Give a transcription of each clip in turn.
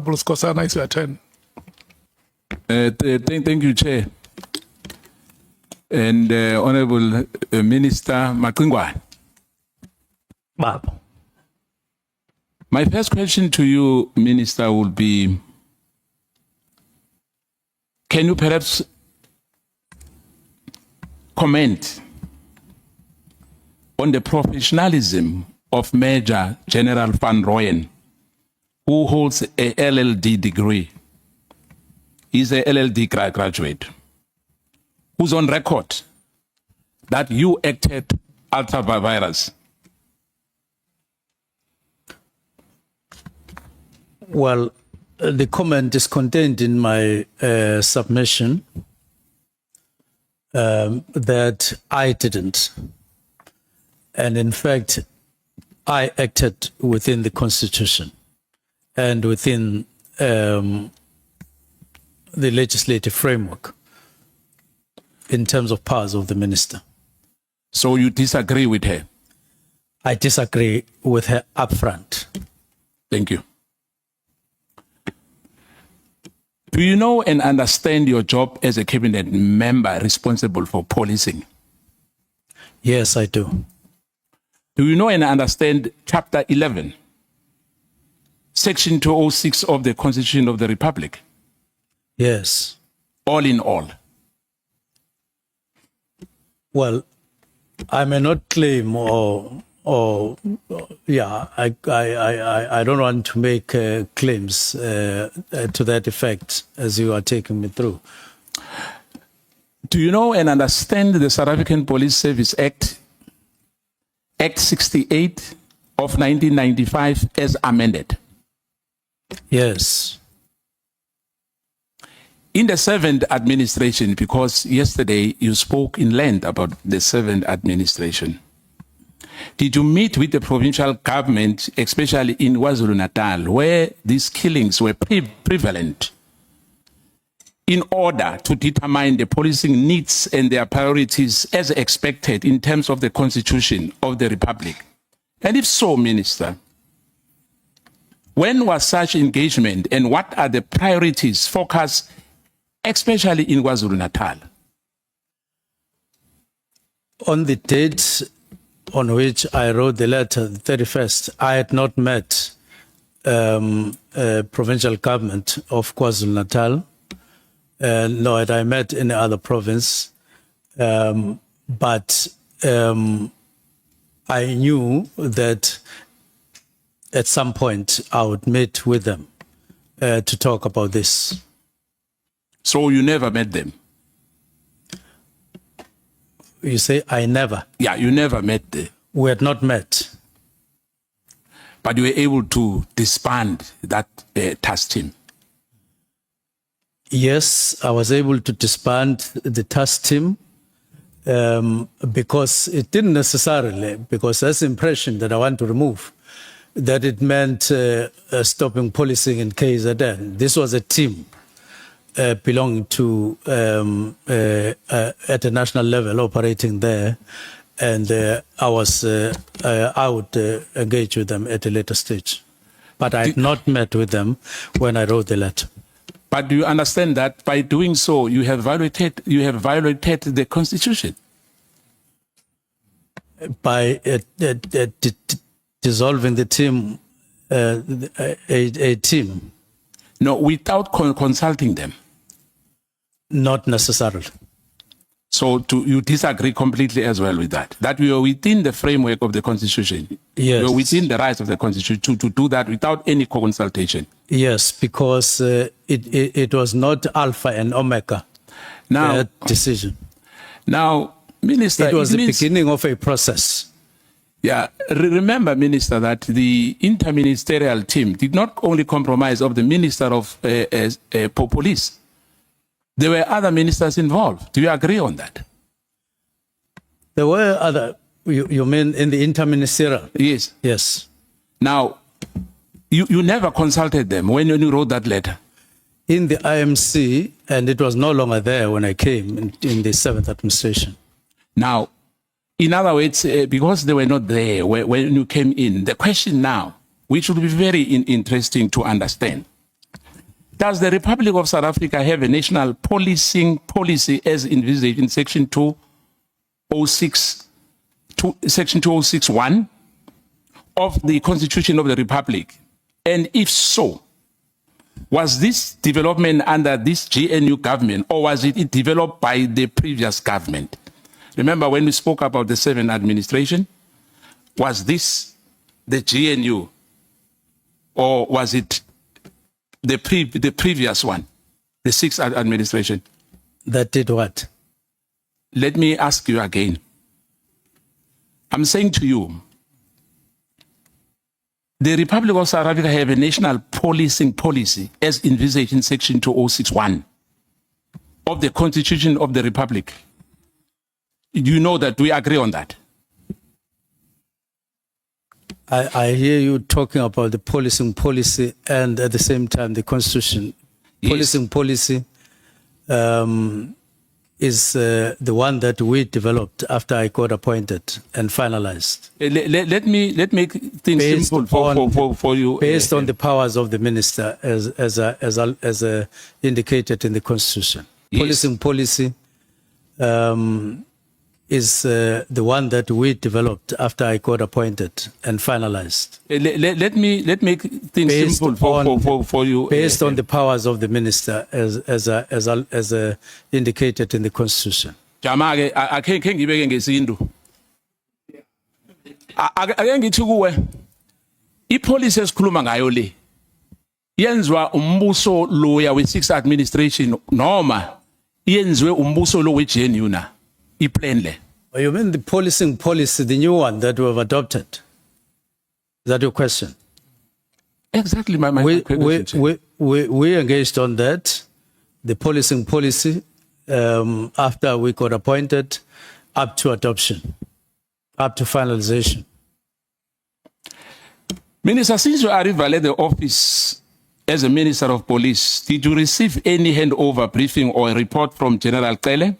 Honorable Skosana, it's your turn. Thank you, Chair. And Honorable Minister Mchunu. Bob. My first question to you, Minister, will be, can you perhaps comment on the professionalism of Major General Van Rooyen, who holds a LLD degree? He's a LLD graduate, who's on record that you acted ultra virus. Well, the comment is contained in my submission that I didn't. And in fact, I acted within the Constitution and within the legislative framework in terms of powers of the minister. So you disagree with her? I disagree with her upfront. Thank you. Do you know and understand your job as a cabinet member responsible for policing? Yes, I do. Do you know and understand Chapter 11, Section 206 of the Constitution of the Republic? Yes. All in all. Well, I may not claim I don't want to make claims to that effect as you are taking me through. Do you know and understand the South African Police Service Act, Act 68 of 1995 as amended? Yes. In the 7th administration, because yesterday you spoke in length about the 7th administration, did you meet with the provincial government, especially in KwaZulu-Natal, where these killings were prevalent, in order to determine the policing needs and their priorities as expected in terms of the Constitution of the Republic? And if so, Minister, when was such engagement and what are the priorities focused, especially in KwaZulu-Natal? On the date on which I wrote the letter, the 31st, I had not met provincial government of KwaZulu-Natal, nor had I met any other province. But I knew that at some point I would meet with them to talk about this. So you never met them? You say I never? Yeah, you never met them. We had not met. But you were able to disband that task team? Yes, I was able to disband the task team because it didn't necessarily, because that's the impression that I want to remove, that it meant stopping policing in KZN. This was a team belonging to at a national level operating there, and I would engage with them at a later stage, but I had not met with them when I wrote the letter. But do you understand that by doing so you have violated the Constitution? By dissolving the team, a team? No, without consulting them. Not necessarily. So you disagree completely as well with that? That we are within the framework of the Constitution? Yes. We are within the rights of the Constitution to do that without any consultation? Yes, because it was not alpha and omega now, decision. Now, Minister... It was the beginning of a process. Yeah, remember, Minister, that the interministerial team did not only comprise of the Minister of Police. There were other ministers involved. Do you agree on that? There were other, you mean in the interministerial? Yes. Yes. Now, you never consulted them when you wrote that letter? In the IMC, and it was no longer there when I came in the 7th administration. Now, in other words, because they were not there when you came in, the question now, which would be very interesting to understand, Does the Republic of South Africa have a national policing policy as envisaged in Section 2061 of the Constitution of the Republic? And if so, was this development under this GNU government, or was it developed by the previous government? Remember when we spoke about the 7th administration? Was this the GNU, or was it the previous one, the 6th administration? That did what? Let me ask you again. I'm saying to you, the Republic of South Africa have a national policing policy as envisaged in Section 2061 of the Constitution of the Republic. Do you know that we agree on that? I hear you talking about the policing policy and at the same time the Constitution. Yes. Policing policy is the one that we developed after I got appointed and finalized. Let me make things Based simple for you. Based on the powers of the minister as indicated in the Constitution. Yes. Policing policy is the one that we developed after I got appointed and finalized. Let me make things Based simple for you. Based on the powers of the minister as indicated in the Constitution. Jama-ke akhe ngibeke ngesintu. Ake ngithi kuwe ipolicy esikhuluma ngayo le yenziwa umbuso loya we-6th administration noma yenziwe umbuso lo we-GNU na iplan le. You mean the policing policy, the new one that we have adopted? Is that your question? Exactly my question. We engaged on that, the policing policy, after we got appointed, up to adoption, up to finalization. Minister, since you arrived at the office as a Minister of Police, did you receive any handover briefing or a report from General Cele?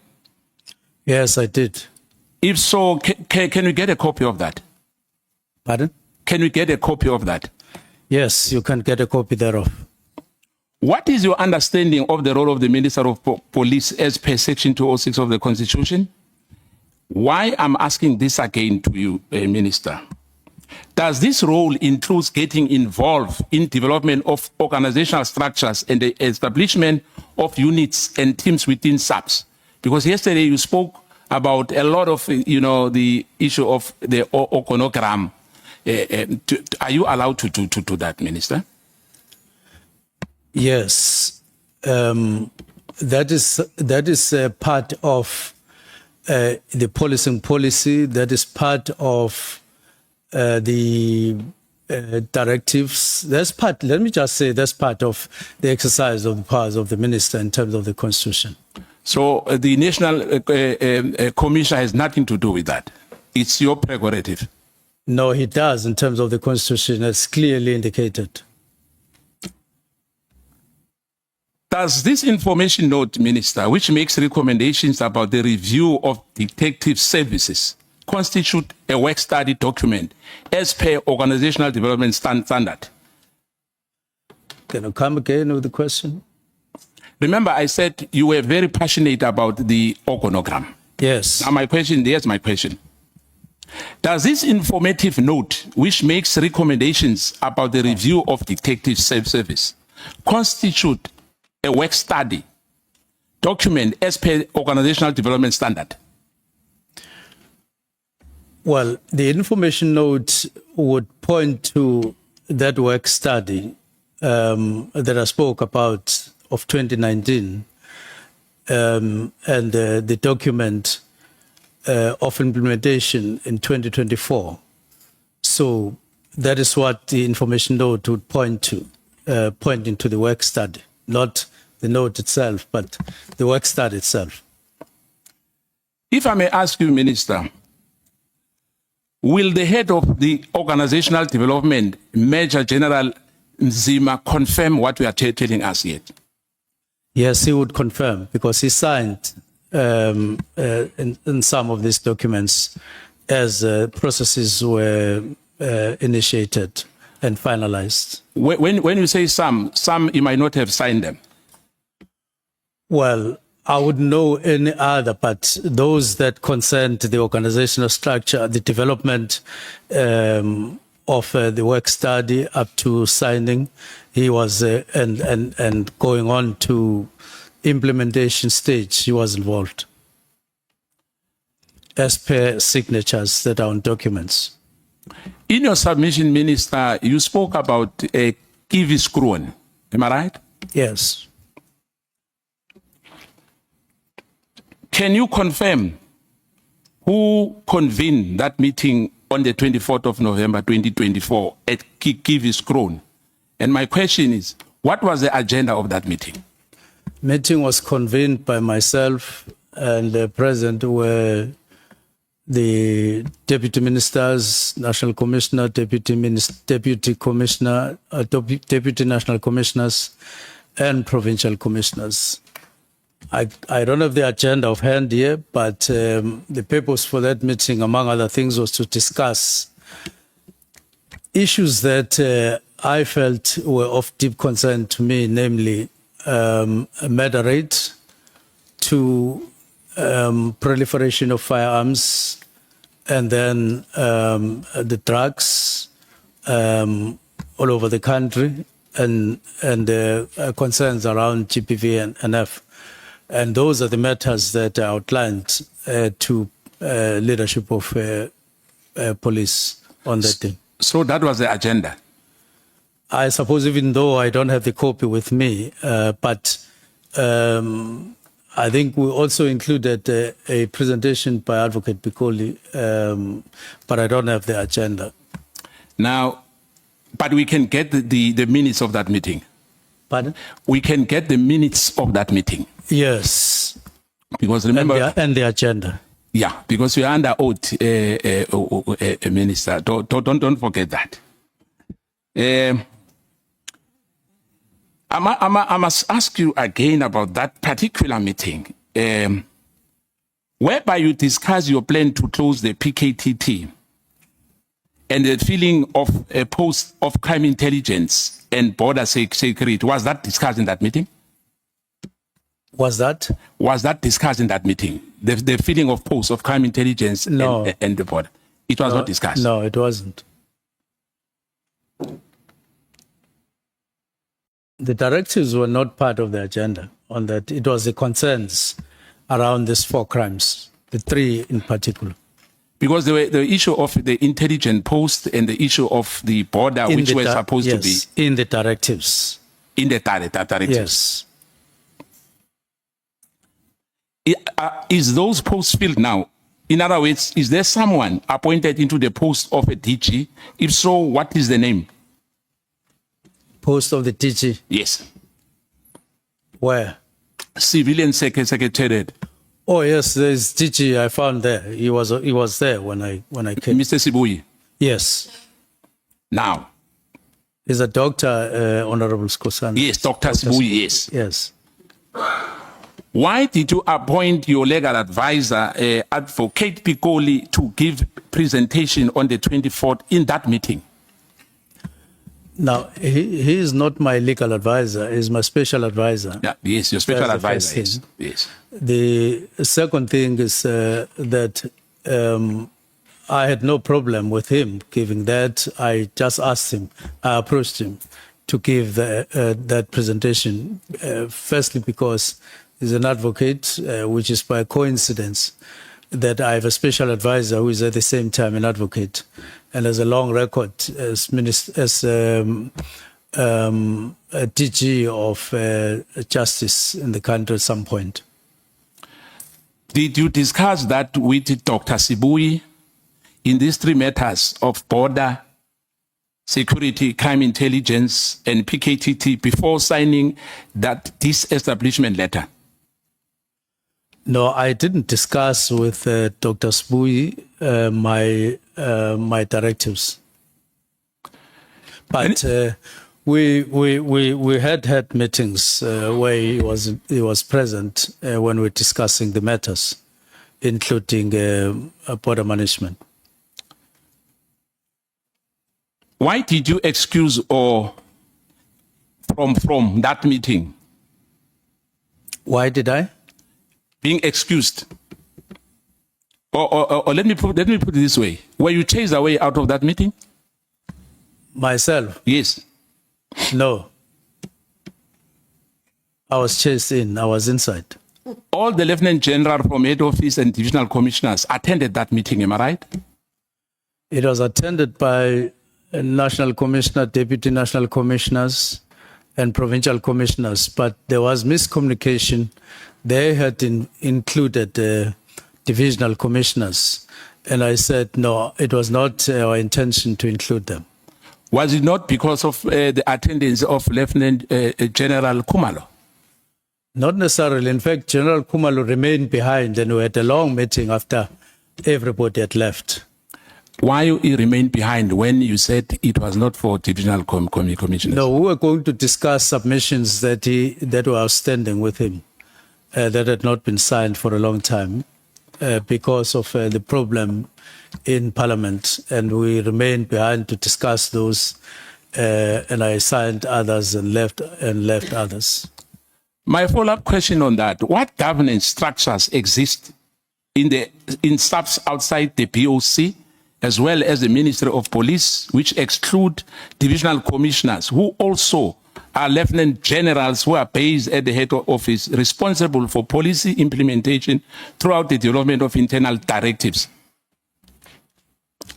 Yes, I did. If so, can we get a copy of that? Pardon? Can we get a copy of that? Yes, you can get a copy thereof. What is your understanding of the role of the Minister of Police as per Section 206 of the Constitution? Why I'm asking this again to you, Minister? Does this role include getting involved in development of organizational structures and the establishment of units and teams within SAPS? Because yesterday you spoke about a lot of, the issue of the organogram. Are you allowed to do that, Minister? Yes. That is part of the policing policy. That is part of the directives. Let me just say that's part of the exercise of the powers of the minister in terms of the Constitution. So the National Commissioner has nothing to do with that. It's your prerogative. No, he does in terms of the Constitution, as clearly indicated. Does this information note, Minister, which makes recommendations about the review of detective services, constitute a work study document as per organizational development standard? Can you come again with the question? Remember, I said you were very passionate about the organogram. Yes. Now here's my question. Does this informative note, which makes recommendations about the review of detective service, constitute a work study document as per organizational development standard? Well, the information note would point to that work study that I spoke about of 2019 and the document of implementation in 2024. So that is what the information note would point to, pointing to the work study, not the note itself, but the work study itself. If I may ask you, Minister, will the head of the organizational development, Major General Nzima, confirm what we are telling us yet? Yes, he would confirm because he signed in some of these documents as processes were initiated and finalized. When you say some you might not have signed them. Well, I wouldn't know any other, but those that concerned the organizational structure, the development of the work study up to signing, he was and going on to implementation stage, he was involved as per signatures that are on documents. In your submission, Minister, you spoke about a Kivis Kruon. Am I right? Yes. Can you confirm who convened that meeting on the 24th of November 2024 at Kivis Kruon? And my question is, what was the agenda of that meeting? Meeting was convened by myself and the president, were the deputy ministers, national commissioner, deputy commissioner, deputy national commissioners, and provincial commissioners. I don't have the agenda of hand here, but the purpose for that meeting, among other things, was to discuss issues that I felt were of deep concern to me, namely murder rate, to proliferation of firearms, and then the drugs all over the country, and concerns around GPV and NF. And those are the matters that are outlined to leadership of police on that day. So that was the agenda. I suppose, even though I don't have the copy with me, but I think we also included a presentation by Advocate Piccoli, but I don't have the agenda. Now, but we can get the minutes of that meeting. Pardon? We can get the minutes of that meeting. Yes. Because remember... And the agenda. Yeah, because we are under oath, Minister. Don't forget that. I must ask you again about that particular meeting, whereby you discuss your plan to close the PKTT and the feeling of a post of crime intelligence and border security. Was that discussed in that meeting? Was that? Was that discussed in that meeting? The feeling of post of crime intelligence and the border? It was not discussed? No, it wasn't. The directives were not part of the agenda on that. It was the concerns around these 4 crimes, the 3 in particular. Because the issue of the intelligence post and the issue of the border, which were supposed to be... in the directives. In the directives. Yes. Is those posts filled now? In other words, is there someone appointed into the post of a DG? If so, what is the name? Post of the DG? Yes. Where? Civilian Secretariat. Oh yes, there's DG. I found there. He was there when I came. Mr. Sibui. Yes. Now. He's a doctor, Honorable Skosana. Yes, Dr. Sibui. Yes. Yes. Why did you appoint your legal advisor, Advocate Piccoli, to give presentation on the 24th in that meeting? Now, he is not my legal advisor. He's my special advisor. Yeah, yes, your special advisor. Yes. Yes. The second thing is that I had no problem with him giving that. I just asked him, I approached him to give that presentation, firstly because he's an advocate, which is by coincidence that I have a special advisor who is at the same time an advocate and has a long record as a DG of justice in the country at some point. Did you discuss that with Dr. Sibui in these 3 matters of border, security, crime intelligence, and PKTT before signing that disestablishment letter? No, I didn't discuss with Dr. Sibui my directives, but we had meetings where he was present when we were discussing the matters, including border management. Why did you excuse or from that meeting? Why did I? Being excused. Or let me put it this way. Were you chased away out of that meeting? Myself? Yes. No. I was chased in. I was inside. All the Lieutenant General from head office and divisional commissioners attended that meeting, am I right? It was attended by a national commissioner, deputy national commissioners, and provincial commissioners, but there was miscommunication. They had included divisional commissioners, and I said, no, it was not our intention to include them. Was it not because of the attendance of Lieutenant General Kumalo? Not necessarily. In fact, General Kumalo remained behind, and we had a long meeting after everybody had left. Why he remained behind when you said it was not for divisional commissioners? No, we were going to discuss submissions that were outstanding with him, that had not been signed for a long time because of the problem in Parliament, and we remained behind to discuss those, and I signed others and left others. My follow-up question on that: what governance structures exist in SAPS outside the BOC, as well as the Ministry of Police, which exclude divisional commissioners, who also are lieutenant generals who are based at the head office, responsible for policy implementation throughout the development of internal directives?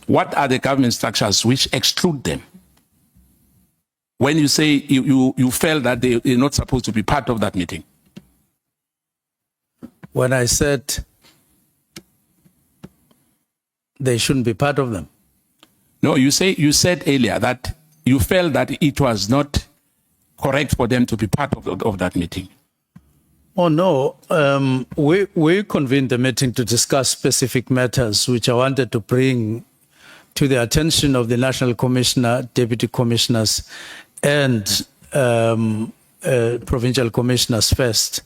What are the government structures which exclude them? When you say you felt that they're not supposed to be part of that meeting? When I said they shouldn't be part of them. No, you said earlier that you felt that it was not correct for them to be part of that meeting. Oh, no. We convened the meeting to discuss specific matters which I wanted to bring to the attention of the National Commissioner, Deputy Commissioners, and Provincial Commissioners first.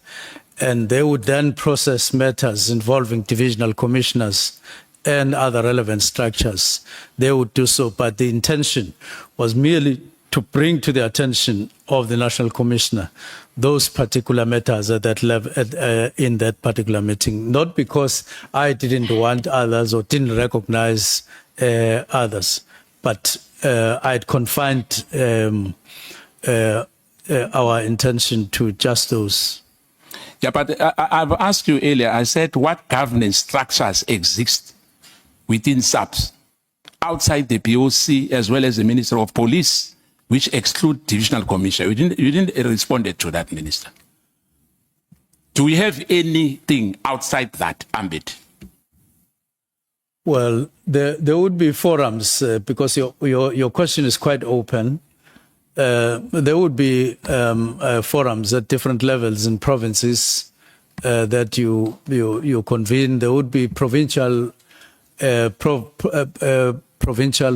And they would then process matters involving Divisional Commissioners and other relevant structures. They would do so, but the intention was merely to bring to the attention of the National Commissioner those particular matters at that level, in that particular meeting, not because I didn't want others or didn't recognize others, but I'd confined our intention to just those. Yeah, but I've asked you earlier, I said, what governance structures exist within SAPS, outside the BOC, as well as the Minister of Police, which exclude divisional commissioner? You didn't respond to that, Minister. Do we have anything outside that ambit? Well, there would be forums, because your question is quite open. There would be forums at different levels in provinces that you convene. There would be provincial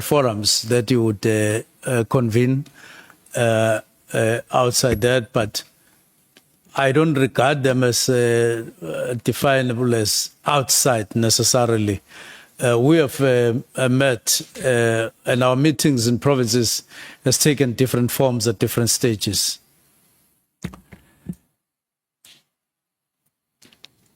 forums that you would convene outside that, but I don't regard them as definable as outside necessarily. We have met, and our meetings in provinces has taken different forms at different stages.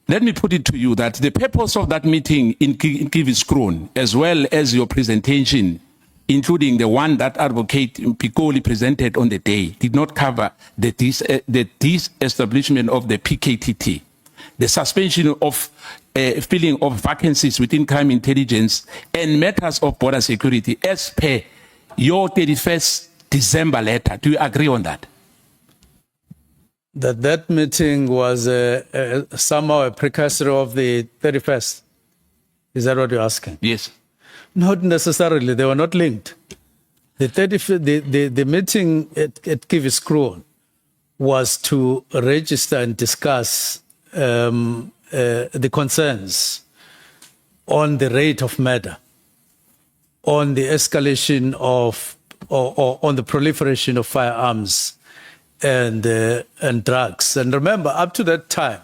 Let me put it to you that the purpose of that meeting in Kiviskroon, as well as your presentation, including the one that Advocate Pikoli presented on the day, did not cover the disestablishment of the PKTT, the suspension of filling of vacancies within crime intelligence, and matters of border security, as per your 31st December letter. Do you agree on that? That meeting was somehow a precursor of the 31st. Is that what you're asking? Yes. Not necessarily. They were not linked. The meeting at Kiviskroon was to register and discuss the concerns on the rate of murder, on the escalation of, or on the proliferation of firearms and drugs. And remember, up to that time,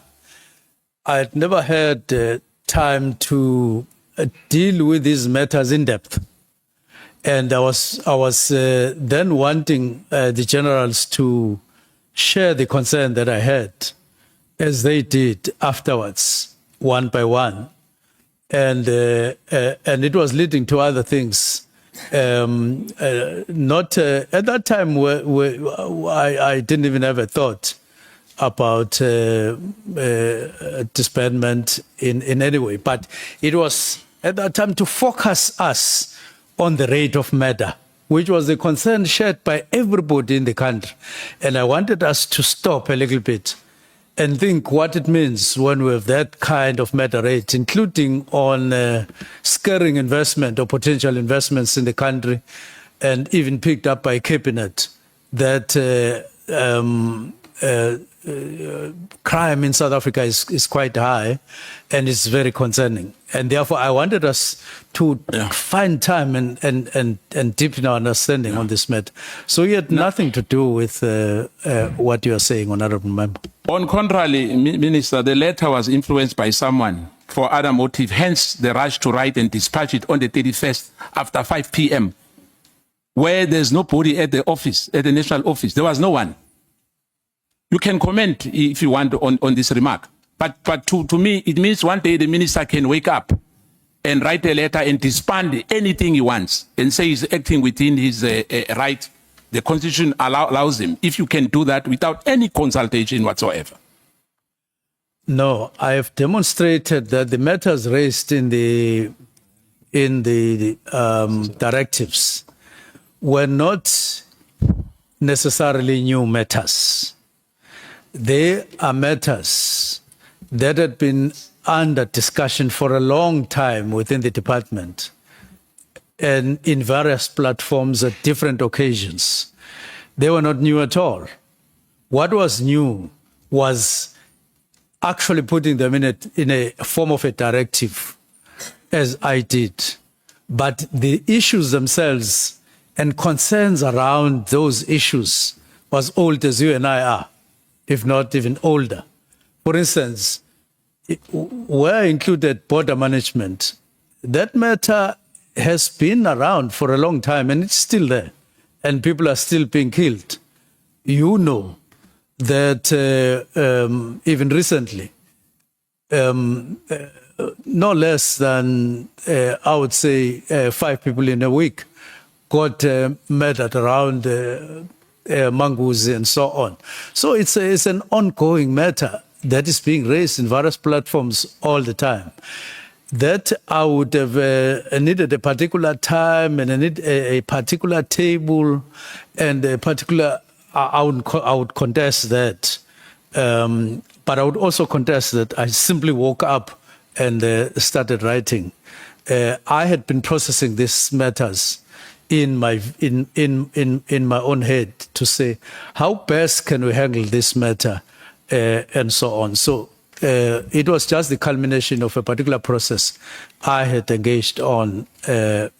I had never had time to deal with these matters in depth. And I was then wanting the generals to share the concern that I had, as they did afterwards, one by one. And it was leading to other things. Not at that time, I didn't even have a thought about disbandment in any way. But it was at that time to focus us on the rate of murder, which was a concern shared by everybody in the country. And I wanted us to stop a little bit and think what it means when we have that kind of murder rate, including on scaring investment or potential investments in the country, and even picked up by cabinet that crime in South Africa is quite high and it's very concerning. And therefore, I wanted us to find time and deepen our understanding on this matter. So it had nothing to do with what you are saying, Honorable Member. On contrary, Minister, the letter was influenced by someone for other motive, hence the rush to write and dispatch it on the 31st after 5 p.m., where there's nobody at the office, at the national office. There was no one. You can comment if you want on this remark. But to me, it means one day the minister can wake up and write a letter and disband anything he wants and say he's acting within his right. The Constitution allows him. If you can do that without any consultation whatsoever. No, I have demonstrated that the matters raised in the directives were not necessarily new matters. They are matters that had been under discussion for a long time within the department and in various platforms at different occasions. They were not new at all. What was new was actually putting them in a form of a directive, as I did. But the issues themselves and concerns around those issues was old as you and I are, if not even older. For instance, where included border management, that matter has been around for a long time and it's still there, and people are still being killed. You know that even recently, no less than, I would say, 5 people in a week got murdered around Manguzi and so on. So it's an ongoing matter that is being raised in various platforms all the time. That I would have needed a particular time and a particular table and a particular, I would contest that. But I would also contest that I simply woke up and started writing. I had been processing these matters in my own head to say, how best can we handle this matter, and so on. So it was just the culmination of a particular process I had engaged on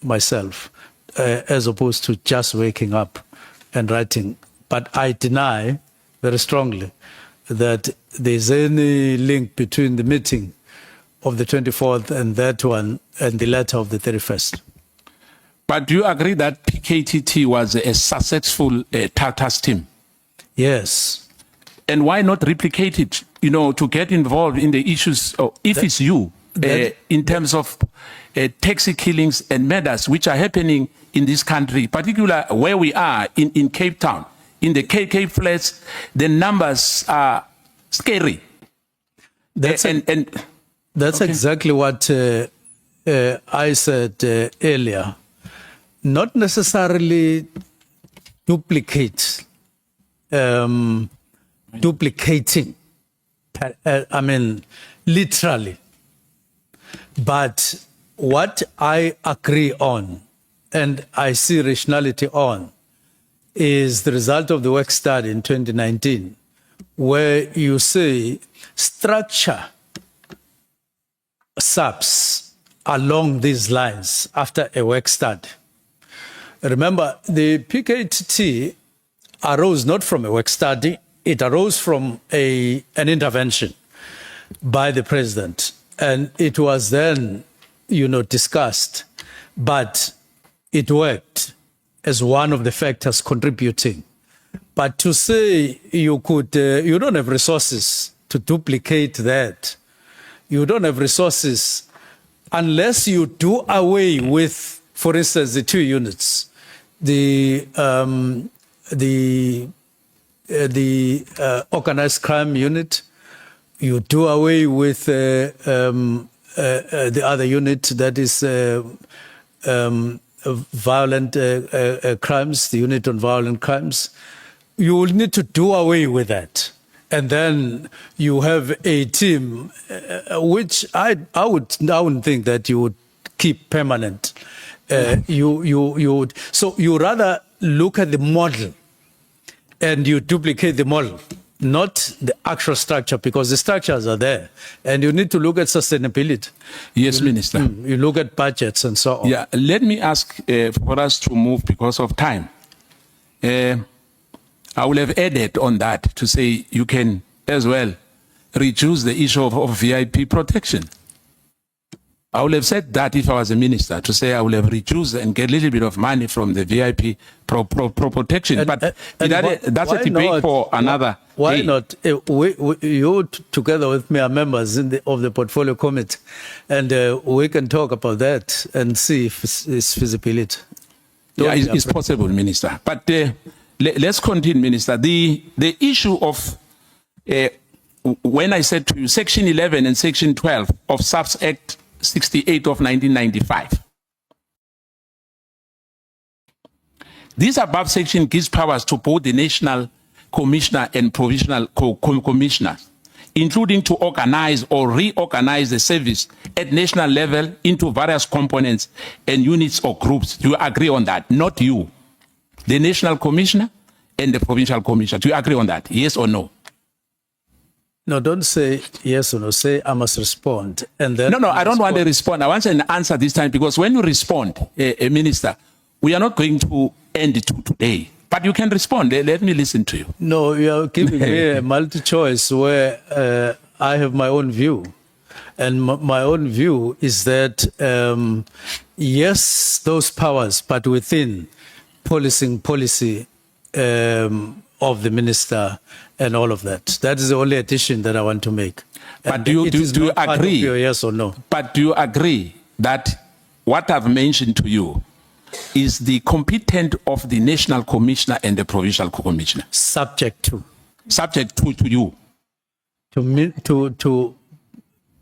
myself, as opposed to just waking up and writing. But I deny very strongly that there's any link between the meeting of the 24th and that one and the letter of the 31st. But do you agree that PKTT was a successful Tartar's team? Yes. And why not replicate it, to get involved in the issues, if it's you, in terms of taxi killings and murders, which are happening in this country, particularly where we are in Cape Town, in the KK flats, the numbers are scary. That's okay. Exactly what I said earlier. Not necessarily duplicating, literally. But what I agree on and I see rationality on is the result of the work study in 2019, where you say structure subs along these lines after a work study. Remember, the PKTT arose not from a work study, it arose from an intervention by the president. And it was then, discussed. But it worked as one of the factors contributing. But to say you could, you don't have resources to duplicate that. You don't have resources unless you do away with, for instance, the 2 units, the organized crime unit. You do away with the other unit, that is violent crimes, the unit on violent crimes. You will need to do away with that. And then you have a team, which I wouldn't think that you would keep permanent. So you rather look at the model and you duplicate the model, not the actual structure, because the structures are there. And you need to look at sustainability. Yes, Minister. You look at budgets and so on. Yeah, let me ask for us to move because of time. I will have added on that to say you can as well reduce the issue of VIP protection. I would have said that if I was a minister, to say I will have reduced and get a little bit of money from the VIP protection. But that's a debate for another Why day. not? You together with me are members of the portfolio committee, and we can talk about that and see if it's feasibility. Yeah, it's possible, Minister. But let's continue, Minister. The issue of when I said to you, Section 11 and Section 12 of SAPS Act 68 of 1995. This above section gives powers to both the National Commissioner and Provisional Commissioners, including to organize or reorganize the service at national level into various components and units or groups. Do you agree on that? Not you. The National Commissioner and the Provincial Commissioner. Do you agree on that? Yes or no? No, don't say yes or no. Say I must respond. And then No, I don't want to respond. I want an answer this time, because when you respond, Minister, we are not going to end it today. But you can respond. Let me listen to you. No, you are giving me a multi-choice where I have my own view. And my own view is that, yes, those powers, but within policy of the minister and all of that. That is the only addition that I want to make. But do you agree? Yes or no? But do you agree that what I've mentioned to you is the competent of the National Commissioner and the Provincial Commissioner? Subject to you. To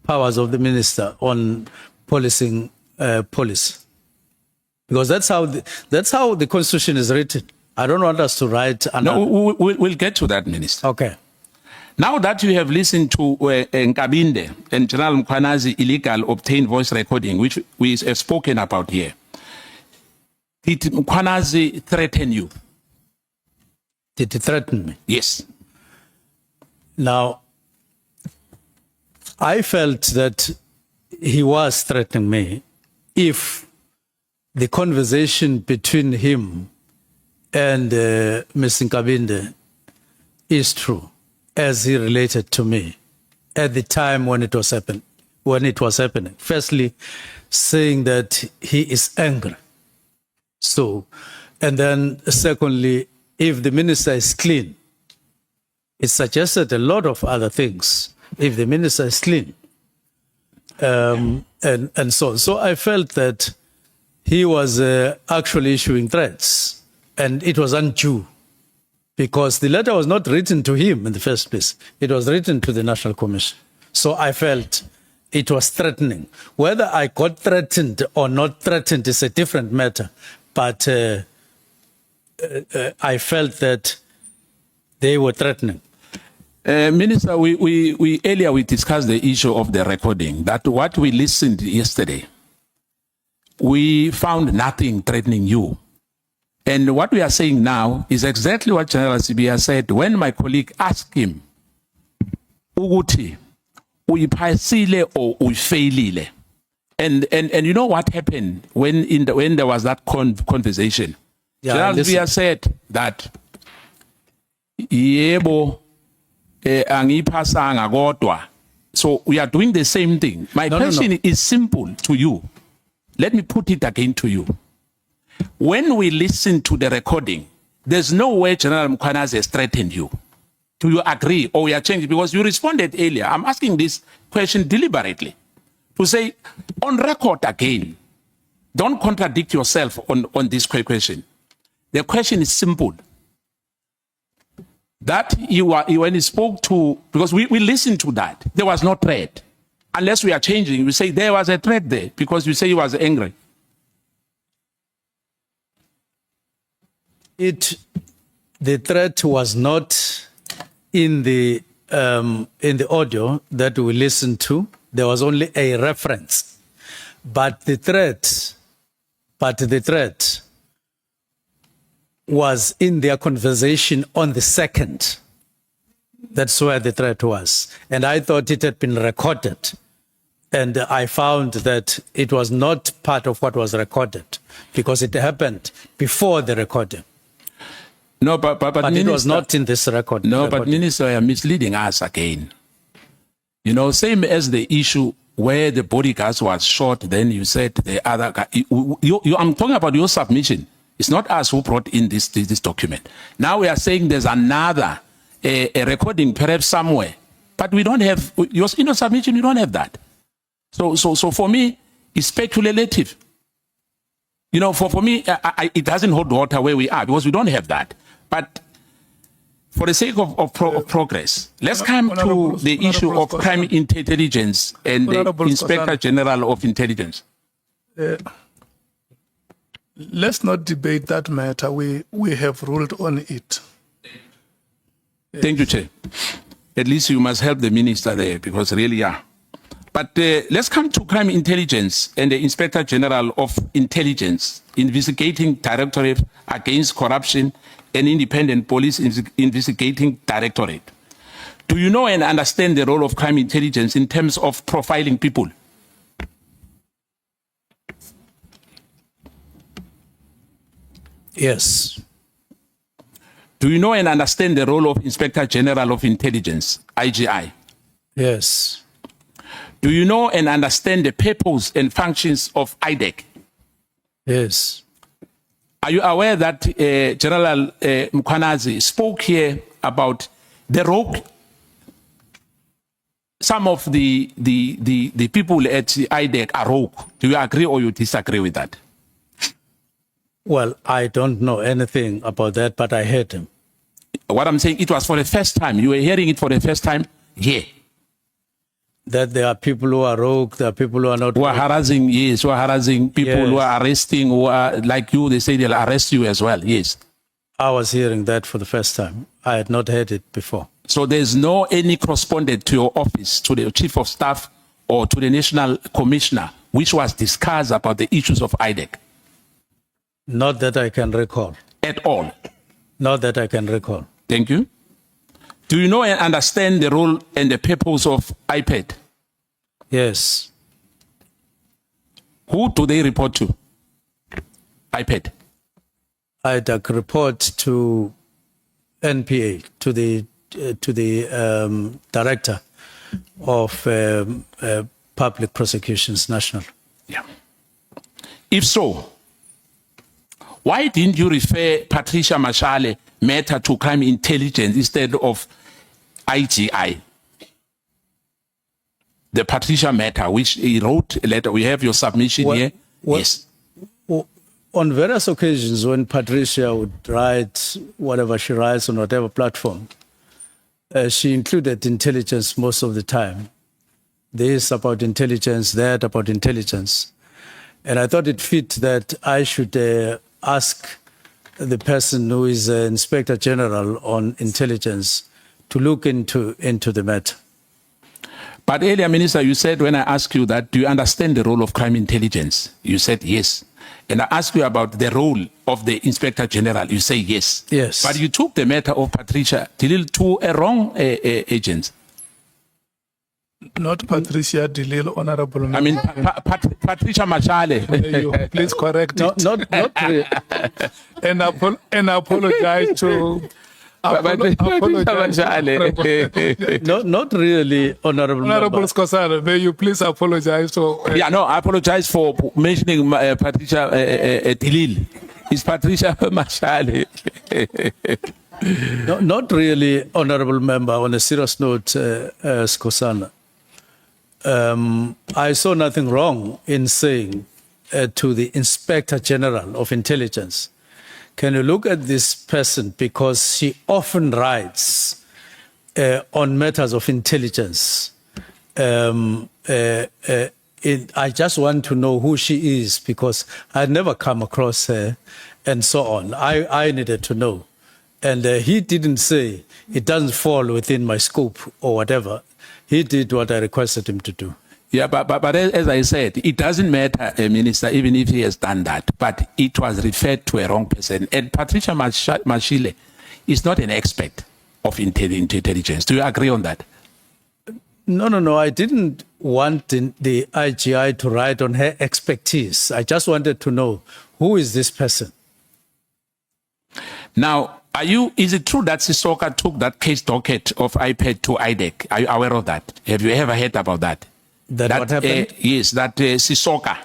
powers of the minister on policing policy. Because that's how the Constitution is written. I don't want us to write another. No, we'll get to that, Minister. Okay. Now that you have listened to Nkabinde and General Mkhwanazi illegal obtained voice recording, which we have spoken about here, did Mkhwanazi threaten you? Did he threaten me? Yes. Now, I felt that he was threatening me if the conversation between him and Mr. Nkabinde is true, as he related to me at the time when it was happening. Firstly, saying that he is angry. So, and then secondly, if the minister is clean, it suggested a lot of other things. If the minister is clean, and so on. So I felt that he was actually issuing threats. And it was undue, because the letter was not written to him in the first place. It was written to the National Commission. So I felt it was threatening. Whether I got threatened or not threatened is a different matter. But I felt that they were threatening. Minister, we earlier discussed the issue of the recording, that what we listened yesterday, we found nothing threatening you. And what we are saying now is exactly what General Sibia said when my colleague asked him, Uguti, uyiphasile or uyifailile? And you know what happened when there was that conversation? Yeah, General Sibia said that yebo angiphasanga kodwa. So we are doing the same thing. My question is simple to you. Let me put it again to you. When we listen to the recording, there's no way General Mkhwanazi has threatened you. Do you agree or you are changing? Because you responded earlier. I'm asking this question deliberately to say, on record again, don't contradict yourself on this question. The question is simple. That when he spoke to, because we listened to that, there was no threat. Unless we are changing, we say there was a threat there because you say he was angry. The threat was not in the audio that we listened to. There was only a reference, but the threat was in their conversation on the 2nd. That's where the threat was, and I thought it had been recorded, and I found that it was not part of what was recorded because it happened before the recording. No, but Minister, it was not in this record. No, but Minister, you are misleading us again. You know, same as the issue where the bodyguards was shot, then you said the other guy. I'm talking about your submission. It's not us who brought in this document. Now we are saying there's another a recording perhaps somewhere, but we don't have your submission. You don't have that. So for me, it's speculative. You know, for me, it doesn't hold water where we are because we don't have that. But for the sake of progress, let's come to the issue of crime intelligence and the Inspector General of Intelligence. Let's not debate that matter. We have ruled on it. Thank you, Chair. At least you must help the minister there because really, yeah. But let's come to crime intelligence and the Inspector General of Intelligence Investigating Directorate Against Corruption and Independent Police Investigating Directorate. Do you know and understand the role of crime intelligence in terms of profiling people? Yes. Do you know and understand the role of Inspector General of Intelligence, IGI? Yes. Do you know and understand the purpose and functions of IDEC? Yes. Are you aware that General Mkhwanazi spoke here about the rogue? Some of the people at IDEC are rogue. Do you agree or you disagree with that? Well, I don't know anything about that, but I heard him. What I'm saying, it was for the first time. You were hearing it for the first time here. That there are people who are rogue, there are people who are not. Who are harassing, yes, who are harassing people, Yes. who are arresting, who are like you, they say they'll arrest you as well, yes. I was hearing that for the first time. I had not heard it before. So there's no any correspondent to your office, to the Chief of Staff or to the National Commissioner, which was discussed about the issues of IDEC? Not that I can recall. At all? Not that I can recall. Thank you. Do you know and understand the role and the purpose of IPAD? Yes. Who do they report to? IPAD. IDAC report to NPA, to the Director of Public Prosecutions National. Yeah. If so, why didn't you refer Patricia Mashale matter to crime intelligence instead of IGI? The Patricia matter, which he wrote a letter. We have your submission here. Yes. On various occasions, when Patricia would write whatever she writes on whatever platform, she included intelligence most of the time. This about intelligence, that about intelligence. And I thought it fit that I should ask the person who is Inspector General on Intelligence to look into the matter. But earlier, Minister, you said when I asked you that, do you understand the role of crime intelligence? You said yes. And I asked you about the role of the Inspector General. You say yes. Yes. But you took the matter of Patricia to a wrong agent. Not Patricia Delil, Honorable Member. I mean, Patricia Mashale. Please correct it. Not really. And apologize to... Not really, Honorable Honorable Member. Skosana, may you please apologize to... Yeah, no, I apologize for mentioning Patricia Delil. Is Patricia Mashale? No, not really, Honorable Member. On a serious note, Skosana, I saw nothing wrong in saying to the Inspector General of Intelligence, can you look at this person because she often writes on matters of intelligence. I just want to know who she is because I'd never come across her and so on. I needed to know. And he didn't say it doesn't fall within my scope or whatever. He did what I requested him to do. Yeah, but as I said, it doesn't matter, Minister, even if he has done that. But it was referred to a wrong person. And Patricia Mashile is not an expert of intelligence. Do you agree on that? No. I didn't want the IGI to write on her expertise. I just wanted to know, who is this person? Now, is it true that Sisoka took that case docket of iPad to IDEC? Are you aware of that? Have you ever heard about that? That what happened? Yes, that Sisoka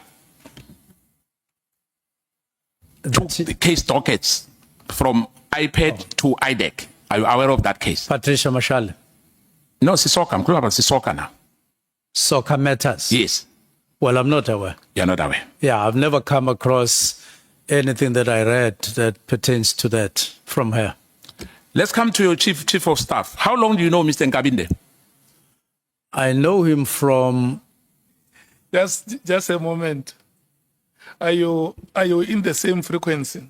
took the case dockets from iPad to IDEC. Are you aware of that case? Patricia Mashale. No, Sisoka. I'm talking about Sisoka now. Soccer matters? Yes. Well, I'm not aware. You're not aware? Yeah, I've never come across anything that I read that pertains to that from her. Let's come to your chief of staff. How long do you know Mr. Nkabinde? I know him from... Just a moment. Are you in the same frequency?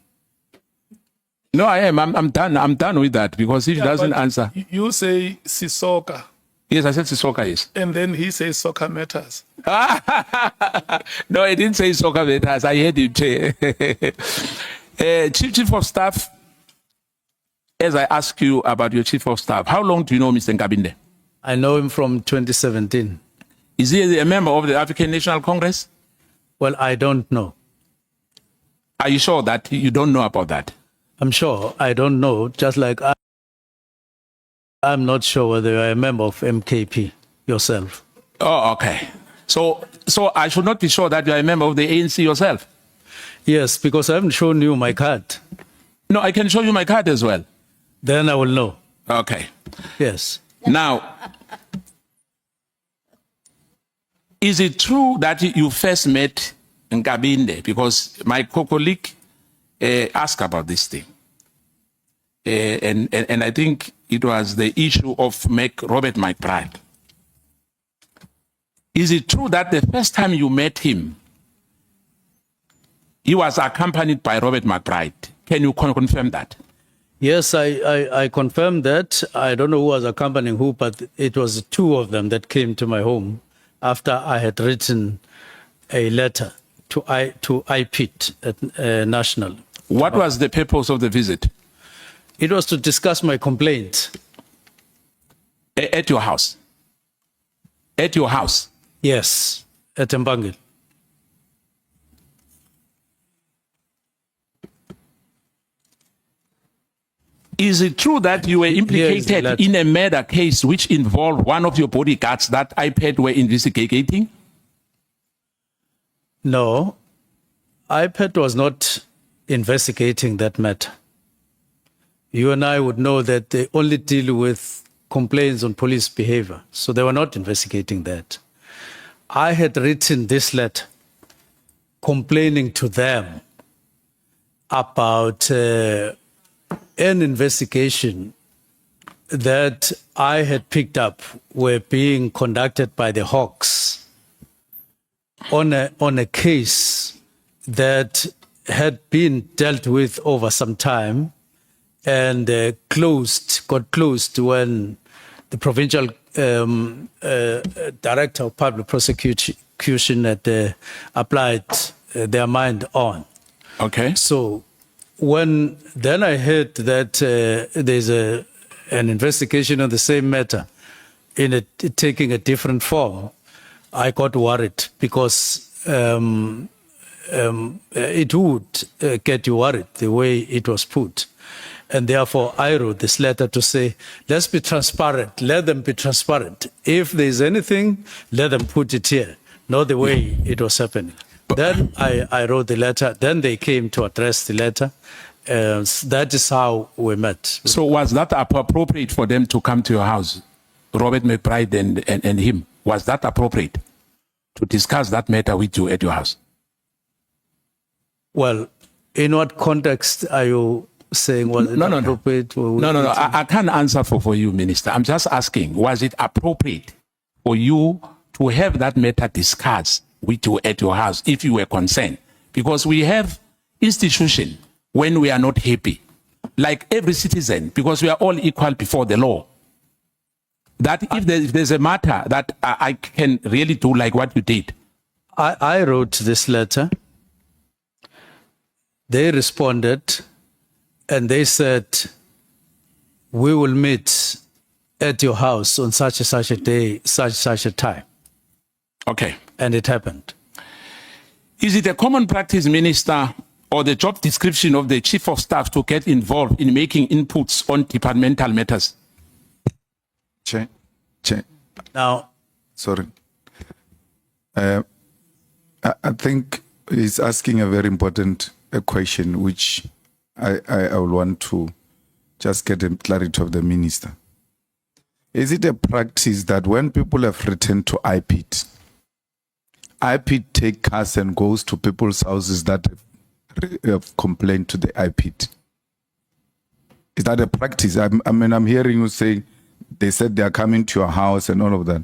No, I am. I'm done. I'm done with that because if he doesn't answer. You say Sisoka. Yes, I said Sisoka, yes. And then he says soccer matters. No, I didn't say soccer matters. I heard it. Chief of staff, as I ask you about your chief of staff, how long do you know Mr. Nkabinde? I know him from 2017. Is he a member of the African National Congress? Well, I don't know. Are you sure that you don't know about that? I'm sure. I don't know. Just like I'm not sure whether you're a member of MKP yourself. Oh, okay. So I should not be sure that you're a member of the ANC yourself? Yes, because I haven't shown you my card. No, I can show you my card as well. Then I will know. Okay. Yes. Now, is it true that you first met Nkabinde? Because my colleague asked about this thing. And I think it was the issue of Robert McBride. Is it true that the first time you met him, he was accompanied by Robert McBride? Can you confirm that? Yes, I confirm that. I don't know who was accompanying who, but it was two of them that came to my home after I had written a letter to IPIT at National. What was the purpose of the visit? It was to discuss my complaint. At your house? At your house? Yes, at Mbangil. Is it true that you were implicated in a murder case which involved one of your bodyguards that IPAD were investigating? No, IPAD was not investigating that matter. You and I would know that they only deal with complaints on police behavior, so they were not investigating that. I had written this letter complaining to them about an investigation that I had picked up were being conducted by the Hawks on a case that had been dealt with over some time and got closed when the provincial director of public prosecution had applied their mind on. Okay. So then I heard that there's an investigation on the same matter taking a different form, I got worried because it would get you worried the way it was put. And therefore, I wrote this letter to say, let's be transparent. Let them be transparent. If there's anything, let them put it here, not the way it was happening. Then I wrote the letter. Then they came to address the letter. That is how we met. So was that appropriate for them to come to your house, Robert McBride and him? Was that appropriate to discuss that matter with you at your house? Well, in what context are you saying? Was it appropriate? No. I can't answer for you, Minister. I'm just asking, was it appropriate for you to have that matter discussed with you at your house if you were concerned? Because we have institutions when we are not happy, like every citizen, because we are all equal before the law. That if there's a matter that I can really do like what you did. I wrote this letter. They responded and they said, we will meet at your house on such a day, such a time. Okay. And it happened. Is it a common practice, Minister, or the job description of the Chief of Staff to get involved in making inputs on departmental matters? Chair. Now, Sorry. I think he's asking a very important question, which I will want to just get a clarity of the minister. Is it a practice that when people have returned to IPIT take cars and goes to people's houses that have complained to the IPIT? Is that a practice? I'm hearing you say they said they are coming to your house and all of that.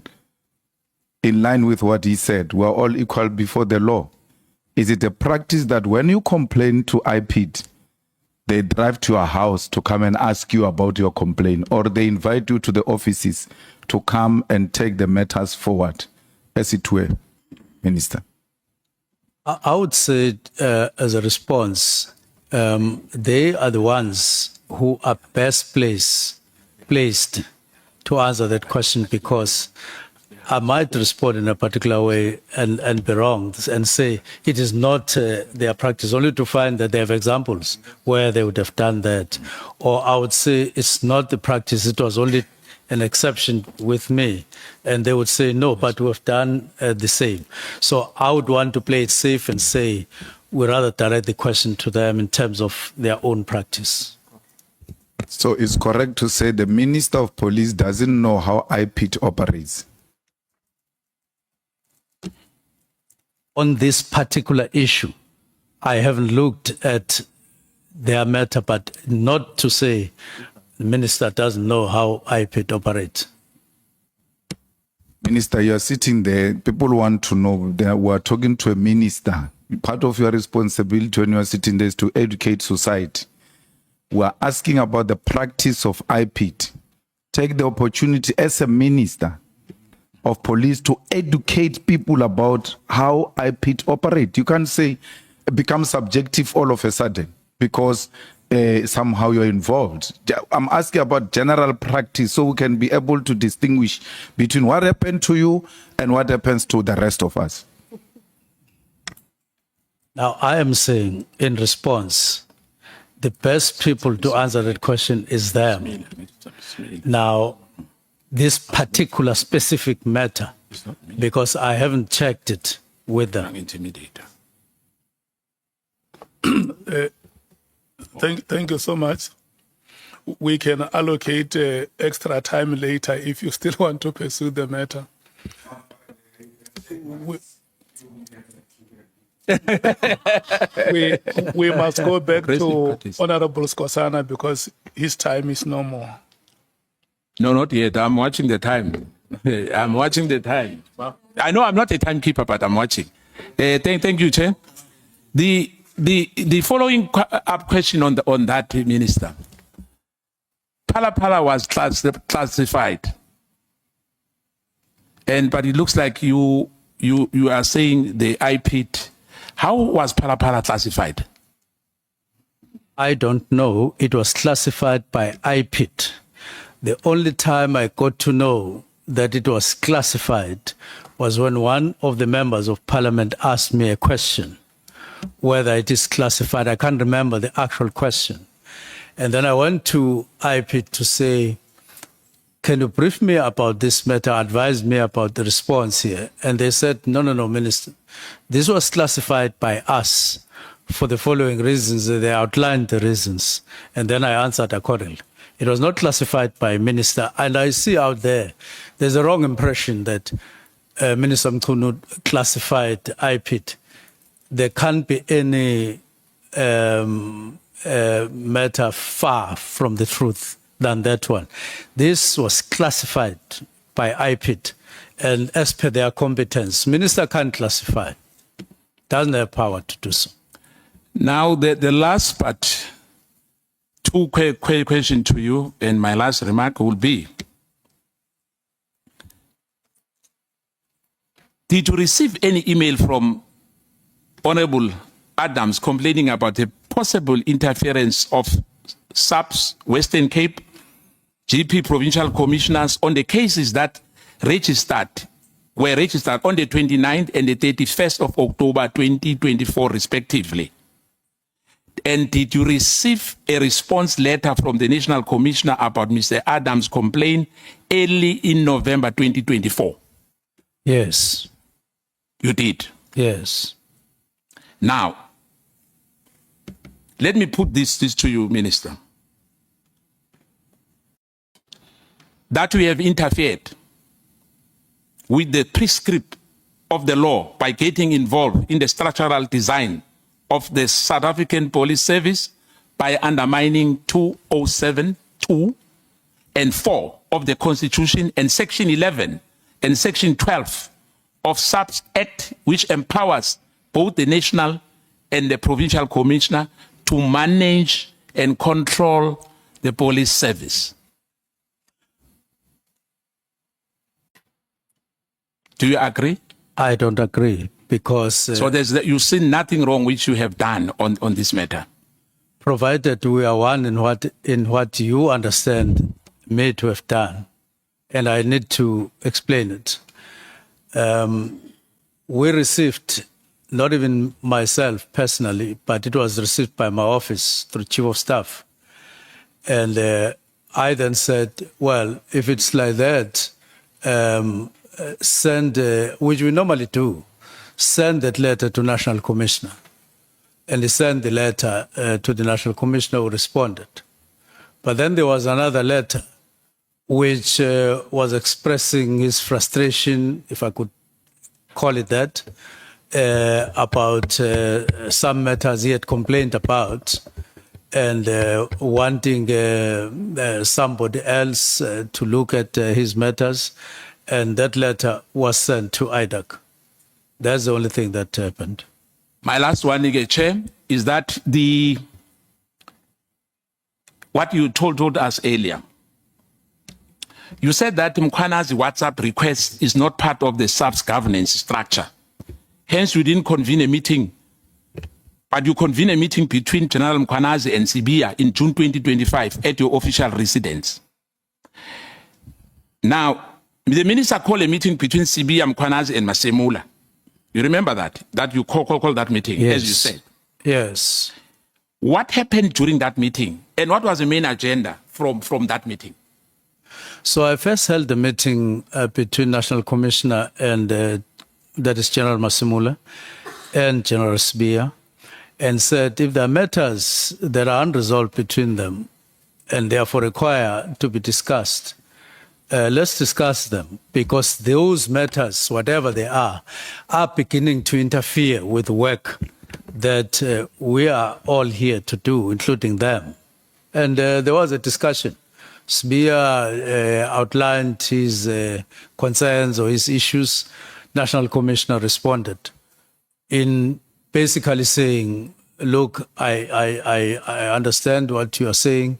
In line with what he said, we're all equal before the law. Is it a practice that when you complain to IPIT, they drive to your house to come and ask you about your complaint, or they invite you to the offices to come and take the matters forward, as it were, Minister? I would say as a response, they are the ones who are best placed to answer that question, because I might respond in a particular way and be wrong and say it is not their practice, only to find that they have examples where they would have done that. Or I would say it's not the practice, it was only an exception with me. And they would say, no, but we have done the same. So I would want to play it safe and say we rather direct the question to them in terms of their own practice. So it's correct to say the Minister of Police doesn't know how IPIT operates? On this particular issue, I haven't looked at their matter, but not to say the minister doesn't know how IPIT operates. Minister, you are sitting there. People want to know. We are talking to a minister. Part of your responsibility when you are sitting there is to educate society. We are asking about the practice of IPIT. Take the opportunity as a minister of police to educate people about how IPIT operate. You can't say it becomes subjective all of a sudden because somehow you're involved. I'm asking about general practice so we can be able to distinguish between what happened to you and what happens to the rest of us. Now, I am saying in response, the best people to answer that question is them. Now, this particular specific matter, because I haven't checked it with them. Thank you so much. We can allocate extra time later if you still want to pursue the matter. We must go back to Honorable Skosana because his time is no more. No, not yet. I'm watching the time. I'm watching the time. I know I'm not a timekeeper, but I'm watching. Thank you, Chair. The following up question on that, Minister. Pala was classified, but it looks like you are saying the IPIT. How was Pala classified? I don't know. It was classified by IPIT. The only time I got to know that it was classified was when one of the members of parliament asked me a question, whether it is classified. I can't remember the actual question. And then I went to IPIT to say, can you brief me about this matter, advise me about the response here? And they said, no, Minister. This was classified by us for the following reasons. They outlined the reasons. And then I answered accordingly. It was not classified by Minister. And I see out there's a wrong impression that Miniser Mchunu classified IPIT. There can't be any matter far from the truth than that one. This was classified by IPIT, and as per their competence, Minister can't classify, doesn't have power to do so. Now, the last part, two quick questions to you, and my last remark will be, did you receive any email from Honorable Adams complaining about a possible interference of SAPS, Western Cape, GP provincial commissioners on the cases that were registered on the 29th and the 31st of October 2024 respectively? And did you receive a response letter from the National Commissioner about Mr. Adams' complaint early in November 2024? Yes. You did? Yes. Now, let me put this to you, Minister. That we have interfered with the prescript of the law by getting involved in the structural design of the South African Police Service by undermining 207(2) and 4 of the Constitution and Section 11 and Section 12 of SAPS Act, which empowers both the national and the provincial commissioner to manage and control the police service. Do you agree? I don't agree because... so you see nothing wrong which you have done on this matter? Provided we are one in what you understand me to have done, and I need to explain it. We received, not even myself personally, but it was received by my office through Chief of Staff. And I then said, well, if it's like that, send, which we normally do, send that letter to National Commissioner. And he sent the letter to the National Commissioner who responded. But then there was another letter which was expressing his frustration, if I could call it that, about some matters he had complained about, and wanting somebody else to look at his matters. And that letter was sent to IDAC. That's the only thing that happened. My last one, Chair, is that what you told us earlier. You said that Mkhwana's WhatsApp request is not part of the SAPS governance structure. Hence, you didn't convene a meeting, but you convened a meeting between General Mkhwanazi and Sibiya in June 2025 at your official residence. Now, the minister called a meeting between Sibiya, Mkhwanazi and Masemula. You remember that? That you call that meeting, yes. As you said. Yes. What happened during that meeting? And what was the main agenda from that meeting? So I first held the meeting between National Commissioner and that is General Masemula and General Sibiya, and said if there are matters that are unresolved between them and therefore require to be discussed, let's discuss them, because those matters, whatever they are beginning to interfere with work that we are all here to do, including them. And there was a discussion. Sibiya outlined his concerns or his issues. National Commissioner responded in basically saying, look, I understand what you are saying.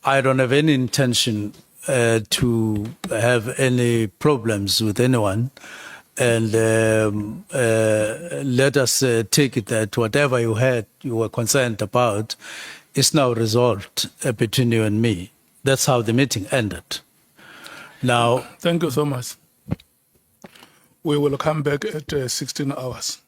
I don't have any intention to have any problems with anyone. And let us take it that whatever you were concerned about, is now resolved between you and me. That's how the meeting ended. Now, thank you so much. We will come back at 16 hours.